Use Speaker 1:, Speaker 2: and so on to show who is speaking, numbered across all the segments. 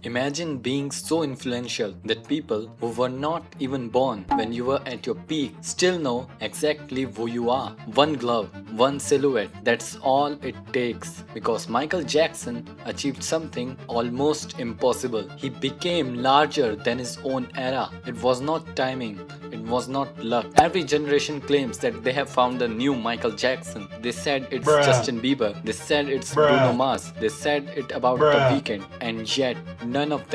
Speaker 1: Imagine being so influential that people who were not even born when you were at your peak still know exactly who you are. One glove, one silhouette, that's all it takes. Because Michael Jackson achieved something almost impossible. He became larger than his own era. It was not timing, it was not luck. Every generation claims that they have found a new Michael Jackson. They said it's
Speaker 2: Bruh.
Speaker 1: Justin Bieber. They said it's Bruno
Speaker 2: Bruh.
Speaker 1: Mars. They said it about The
Speaker 2: Bruh.
Speaker 1: Weeknd. And yet, none of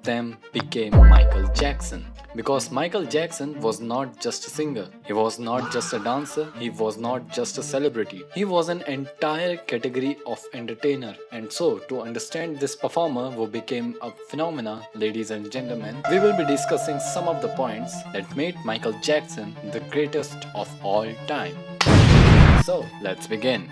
Speaker 1: them became Michael Jackson. Because Michael Jackson was not just a singer, he was not just a dancer, he was not just a celebrity. He was an entire category of entertainer. And so, to understand this performer who became a phenomena, ladies and gentlemen, we will be discussing some of the points that made Michael Jackson the greatest of all time. So, let's begin.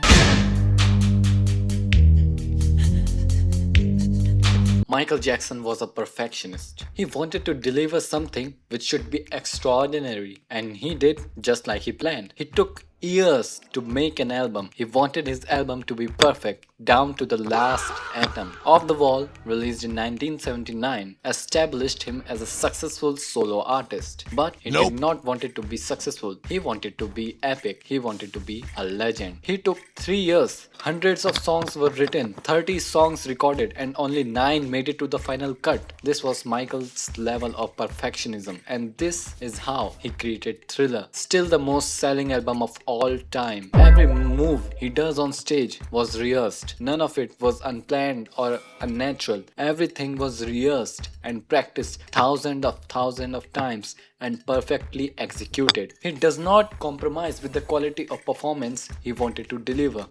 Speaker 1: Michael Jackson was a perfectionist. He wanted to deliver something which should be extraordinary, and he did just like he planned. He took years to make an album. He wanted his album to be perfect, down to the last atom. Off the Wall, released in 1979, established him as a successful solo artist. But he did not want it to be successful. He wanted to be epic. He wanted to be a legend. He took 3 years. Hundreds of songs were written, 30 songs recorded, and only 9 made it to the final cut. This was Michael's level of perfectionism, and this is how he created Thriller, still the most selling album of all time. Every move he does on stage was rehearsed. None of it was unplanned or unnatural. Everything was rehearsed and practiced thousands of times and perfectly executed. He does not compromise with the quality of performance he wanted to deliver.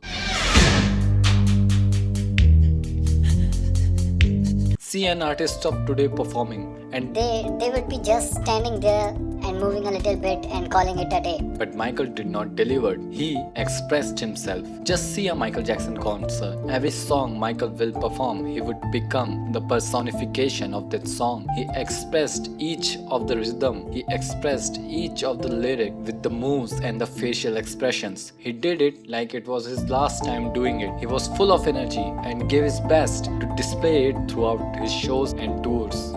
Speaker 1: See an artist of today performing and
Speaker 3: They would be just standing there and moving a little bit and calling it a day.
Speaker 1: but Michael did not deliver. He expressed himself. Just see a Michael Jackson concert. Every song Michael will perform, he would become the personification of that song. He expressed each of the rhythm. He expressed each of the lyric with the moves and the facial expressions. He did it like it was his last time doing it. He was full of energy and gave his best to display it throughout his shows and tours.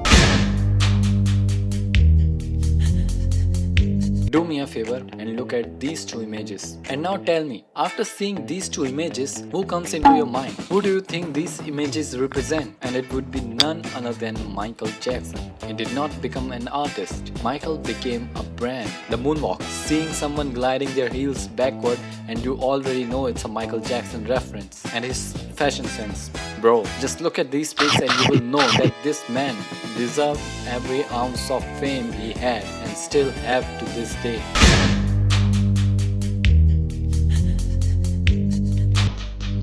Speaker 1: Do me a favor and look at these two images. And now tell me, after seeing these two images, who comes into your mind? Who do you think these images represent? And it would be none other than Michael Jackson. He did not become an artist. Michael became a brand. The moonwalk, seeing someone gliding their heels backward and you already know it's a Michael Jackson reference. And his fashion sense. Bro, just look at these pics and you will know that this man deserved every ounce of fame he had and still have to this day.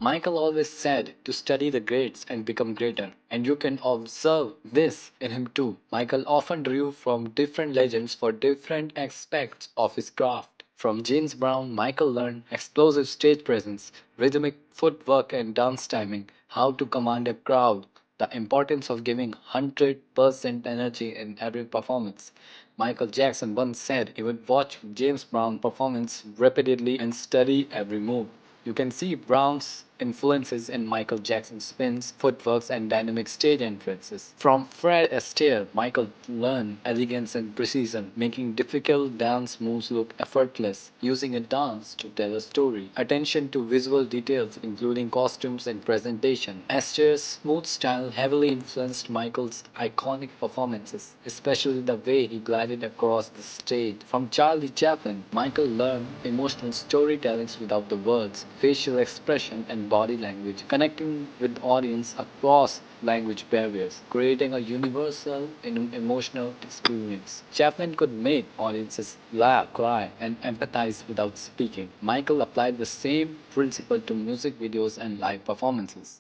Speaker 1: Michael always said to study the greats and become greater, and you can observe this in him too. Michael often drew from different legends for different aspects of his craft. From James Brown, Michael learned explosive stage presence, rhythmic footwork and dance timing, how to command a crowd, the importance of giving 100% energy in every performance. Michael Jackson once said he would watch James Brown performance repeatedly and study every move. You can see Brown's influences in Michael Jackson's spins, footworks, and dynamic stage entrances. From Fred Astaire, Michael learned elegance and precision, making difficult dance moves look effortless, using a dance to tell a story. Attention to visual details, including costumes and presentation. Astaire's smooth style heavily influenced Michael's iconic performances, especially the way he glided across the stage. From Charlie Chaplin, Michael learned emotional storytellings without the words, facial expression, and body language, connecting with audience across language barriers, creating a universal emotional experience. Chaplin could make audiences laugh, cry, and empathize without speaking. Michael applied the same principle to music videos and live performances.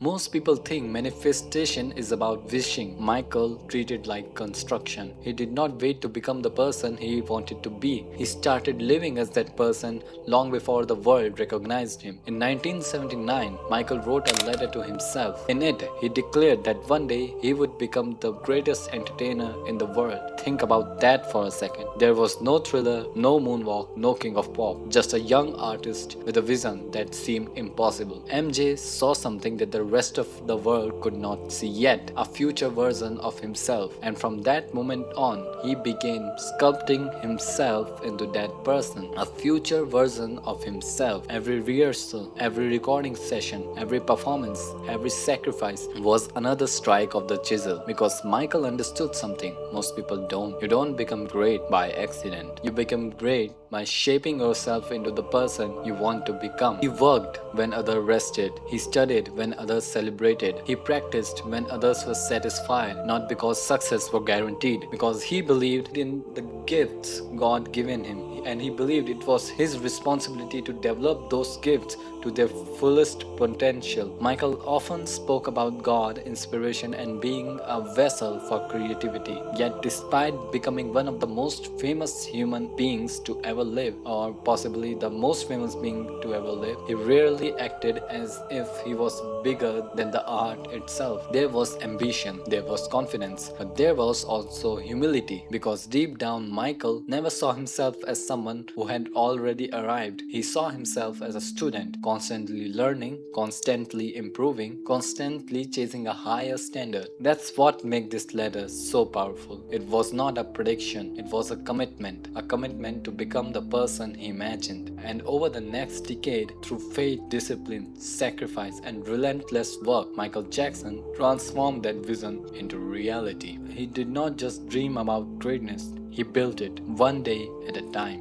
Speaker 1: Most people think manifestation is about wishing. Michael treated like construction. He did not wait to become the person he wanted to be. He started living as that person long before the world recognized him. In 1979, Michael wrote a letter to himself. In it, he declared that one day he would become the greatest entertainer in the world. Think about that for a second. There was no Thriller, no Moonwalk, no King of Pop, just a young artist with a vision that seemed impossible. MJ saw something that the rest of the world could not see yet, a future version of himself, and from that moment on, he began sculpting himself into that person, a future version of himself. Every rehearsal, every recording session, every performance, every sacrifice was another strike of the chisel, because Michael understood something most people don't. You don't become great by accident. You become great by shaping yourself into the person you want to become. He worked when others rested. He studied when others celebrated. He practiced when others were satisfied, not because success was guaranteed, because he believed in the gifts God given him, and he believed it was his responsibility to develop those gifts to their fullest potential. Michael often spoke about God, inspiration, and being a vessel for creativity. Yet, despite becoming one of the most famous human beings to ever live, or possibly the most famous being to ever live, he rarely acted as if he was bigger than the art itself. There was ambition, there was confidence, but there was also humility, because deep down, Michael never saw himself as someone who had already arrived. He saw himself as a student, constantly learning, constantly improving, constantly chasing a higher standard. That's what makes this letter so powerful. It was not a prediction, it was a commitment to become the person he imagined. And over the next decade, through faith, discipline, sacrifice, and relentless work, Michael Jackson transformed that vision into reality. He did not just dream about greatness, he built it one day at a time.